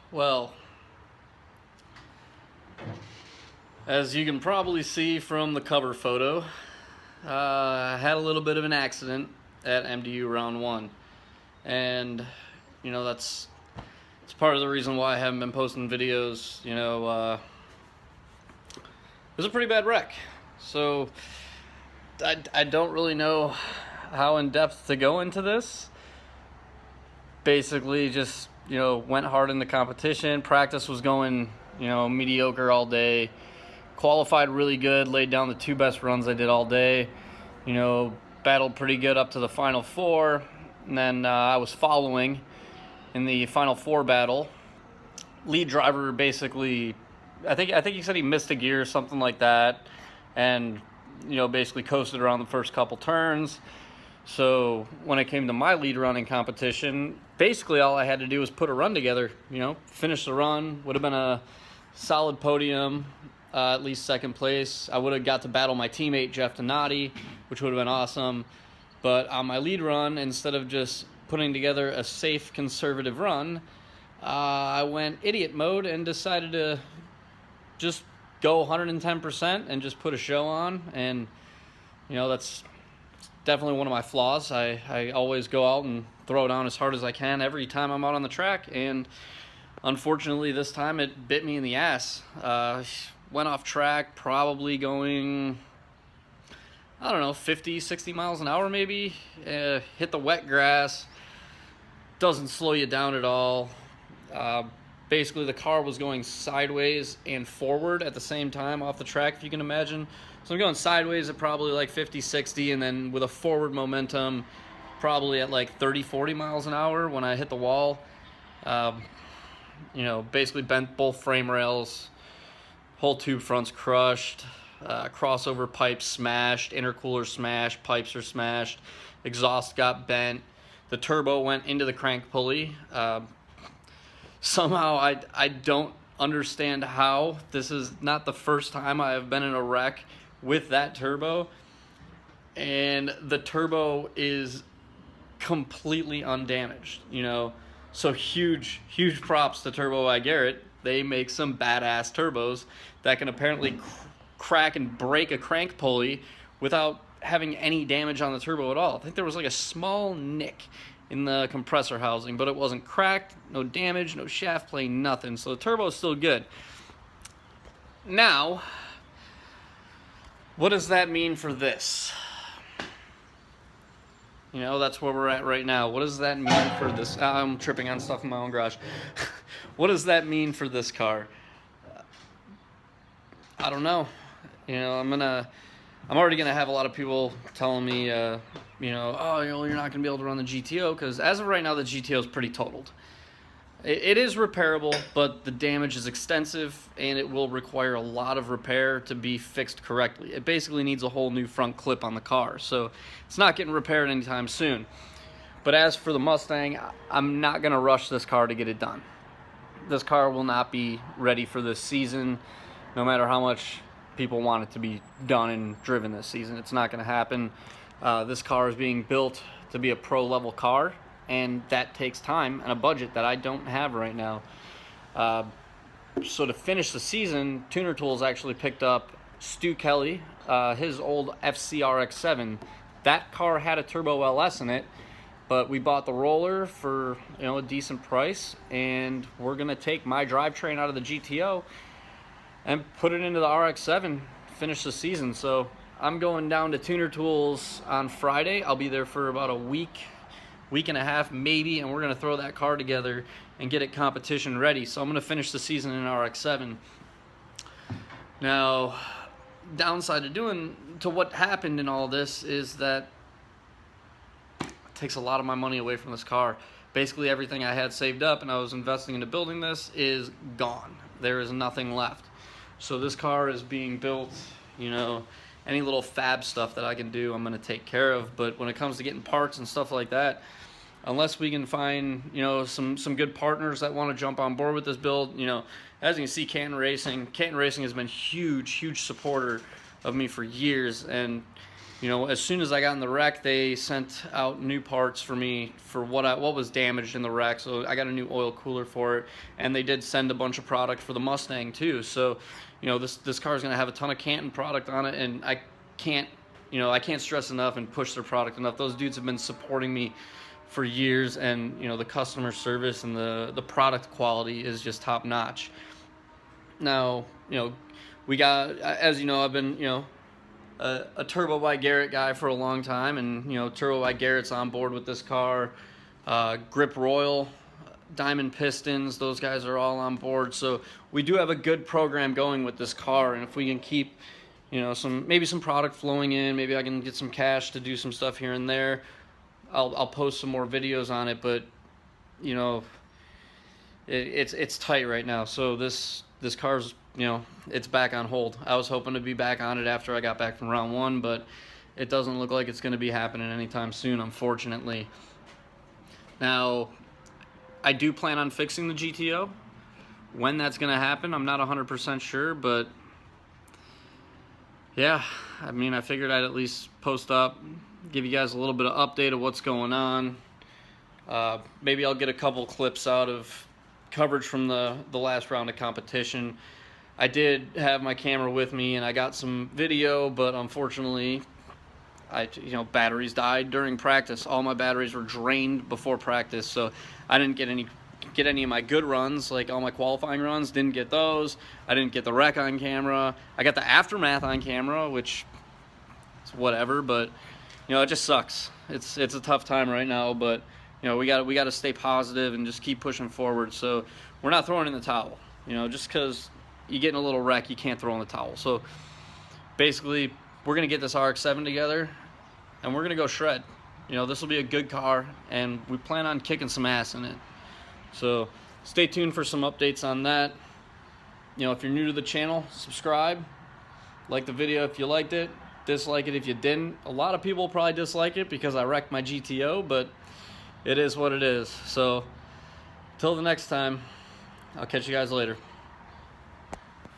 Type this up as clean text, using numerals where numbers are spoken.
Well, as you can probably see from the cover photo, I had a little bit of an accident at MDU round one. And, that's part of the reason why I haven't been posting videos. It was a pretty bad wreck. So, I don't really know how in depth to go into this. Basically, just, went hard in the competition. Practice was going, mediocre all day. Qualified really good, laid down the two best runs I did all day. Battled pretty good up to the final four. And then I was following in the final four battle. Lead driver basically, I think he said he missed a gear or something like that. And, basically coasted around the first couple turns. So when it came to my lead running competition, basically all I had to do was put a run together, finish the run. Would have been a solid podium, at least second place. I would have got to battle my teammate, Jeff Donati, which would have been awesome. But on my lead run, instead of just putting together a safe, conservative run, I went idiot mode and decided to just go 110% and just put a show on. And, that's definitely one of my flaws. I always go out and throw down as hard as I can every time I'm out on the track. And unfortunately, this time it bit me in the ass. Went off track, probably going, 50, 60 miles an hour maybe. Hit the wet grass. Doesn't slow you down at all. Basically, the car was going sideways and forward at the same time off the track, if you can imagine. So I'm going sideways at probably like 50, 60, and then with a forward momentum, probably at like 30, 40 miles an hour when I hit the wall. Basically bent both frame rails, whole tube front's crushed, crossover pipes smashed, intercooler smashed, pipes are smashed, exhaust got bent, the turbo went into the crank pulley. Somehow I don't understand how. This is not the first time I have been in a wreck with that turbo, and the turbo is completely undamaged, so huge props to Turbo by Garrett. They make some badass turbos that can apparently crack and break a crank pulley without having any damage on the turbo at all. I think there was like a small nick in the compressor housing, but it wasn't cracked, no damage, no shaft play, nothing. So the turbo is still good. Now, what does that mean for this? That's where we're at right now. What does that mean for this? I'm tripping on stuff in my own garage. What does that mean for this car? I don't know. I'm already gonna have a lot of people telling me, oh, you're not gonna be able to run the GTO, because as of right now, the GTO is pretty totaled. It is repairable, but the damage is extensive, and it will require a lot of repair to be fixed correctly. It basically needs a whole new front clip on the car, so it's not getting repaired anytime soon. But as for the Mustang, I'm not gonna rush this car to get it done. This car will not be ready for this season, no matter how much people want it to be done and driven this season. It's not going to happen. This car is being built to be a pro-level car, and that takes time and a budget that I don't have right now. So to finish the season, Tuner Tools actually picked up Stu Kelly, his old FCRX7. That car had a Turbo LS in it, but we bought the roller for a decent price, and we're going to take my drivetrain out of the GTO and put it into the RX-7, finish the season. So I'm going down to Tuner Tools on Friday. I'll be there for about a week and a half maybe, and we're going to throw that car together and get it competition ready. So I'm going to finish the season in RX-7. Now, downside to what happened in all this is that it takes a lot of my money away from this car. Basically everything I had saved up and I was investing into building this is gone. There is nothing left. So this car is being built, any little fab stuff that I can do, I'm going to take care of. But when it comes to getting parts and stuff like that, unless we can find, some good partners that want to jump on board with this build, as you can see, Canton Racing has been huge supporter of me for years. And, You know, as soon as I got in the wreck, they sent out new parts for me for what was damaged in the wreck. So I got a new oil cooler for it, and they did send a bunch of product for the Mustang too. So, you know, this car is going to have a ton of Canton product on it, and I can't stress enough and push their product enough. Those dudes have been supporting me for years, and you know, the customer service and the product quality is just top notch. Now, you know, we got, as you know, I've been, you know, a Turbo by Garrett guy for a long time, and you know, Turbo by Garrett's on board with this car. Grip Royal, Diamond Pistons, those guys are all on board. So we do have a good program going with this car, and if we can keep, you know, maybe some product flowing in, maybe I can get some cash to do some stuff here and there, I'll post some more videos on it. But you know, it's tight right now. So this car's, you know, it's back on hold. I was hoping to be back on it after I got back from round one, but it doesn't look like it's going to be happening anytime soon, unfortunately. Now, I do plan on fixing the GTO. When that's going to happen, I'm not 100% sure, but yeah, I mean, I figured I'd at least post up, give you guys a little bit of update of what's going on. Maybe I'll get a couple clips out of coverage from the last round of competition. I did have my camera with me and I got some video, but unfortunately, batteries died during practice. All my batteries were drained before practice, so I didn't get any of my good runs, like all my qualifying runs. Didn't get those. I didn't get the wreck on camera. I got the aftermath on camera, which is whatever, but you know, it just sucks. It's a tough time right now, but you know, we got to stay positive and just keep pushing forward. So we're not throwing in the towel. You know, just because you get in a little wreck, you can't throw in the towel. So basically, we're gonna get this RX-7 together, and we're gonna go shred. You know, this will be a good car, and we plan on kicking some ass in it. So stay tuned for some updates on that. You know, if you're new to the channel, subscribe, like the video if you liked it, dislike it if you didn't. A lot of people probably dislike it because I wrecked my GTO, but it is what it is. So till the next time, I'll catch you guys later.